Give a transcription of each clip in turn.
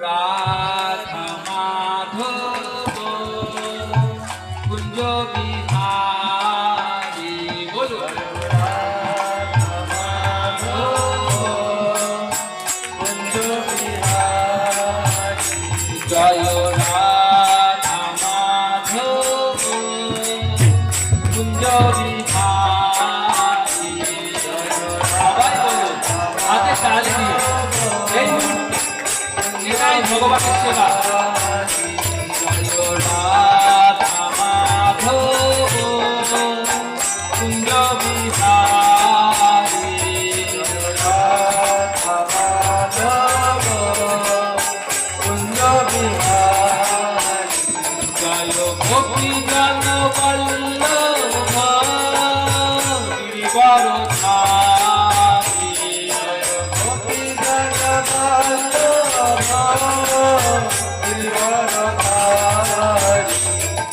রাধা মাধব কুঞ্জ বিহারী বলো রাধা মাধব কুঞ্জ বিহারী জয় রাধা মাধব কুঞ্জ বিহারী সবাই বলো হাতে তাল দিয়ে এই এটাই ভগবানের সেবা। রাধা মাধব কুঞ্জ বিহারী রাধা মাধব কুঞ্জ বিহারী জয় গোপী জন বল্লভ গিরিবর ধারী গোপী জন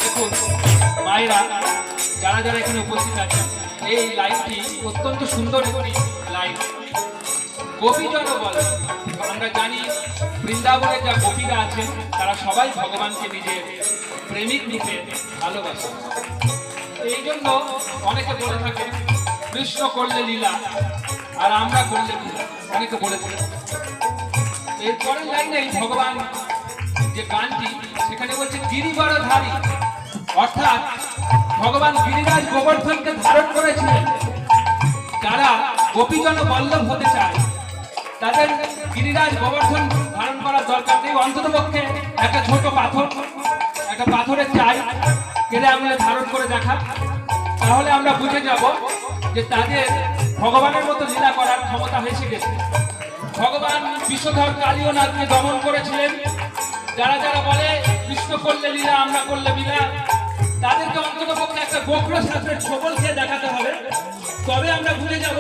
দেখুন মায়েরা যারা যারা এখানে উপস্থিত আছেন, এই লাইনটি অত্যন্ত সুন্দর একটি লাইন। গোপীজন বলে আমরা জানি বৃন্দাবনে যা গোপীরা আছেন তারা সবাই ভগবানকে নিজের প্রেমিক রূপে ভালোবাসে। এই জন্য অনেকে বলে থাকে কৃষ্ণ করলে লীলা আর আমরা করলে লীলা, অনেকে বলে থাকে। এরপরের লাইনেই ভগবান যে গানটি সেখানে বলছে গিরিবরধারী, অর্থাৎ ভগবান গিরিরাজ গোবর্ধনকে ধারণ করেছিলেন। যারা গোপীজন বল্লভ হতে চায় তাদের গিরিরাজ গোবর্ধন ধারণ করার দরকার নেই, অন্তত পক্ষে একটা ছোট পাথর, একটা পাথরের চাই কেড়ে আঙুলে ধারণ করে দেখা, তাহলে আমরা বুঝে যাব যে তাদের ভগবানের মতো লীলা করার ক্ষমতা এসে গেছে। ভগবান বিষধর কালীয়নাথকে দমন করেছিলেন। যারা যারা বলে কৃষ্ণ করলে লীলা আমরা করলে লীলা, তাদেরকে অন্তত পক্ষে একটা গোগ্র শাস্ত্রের ছোবল খেয়ে দেখাতে হবে, তবে আমরা ভুলে যাব।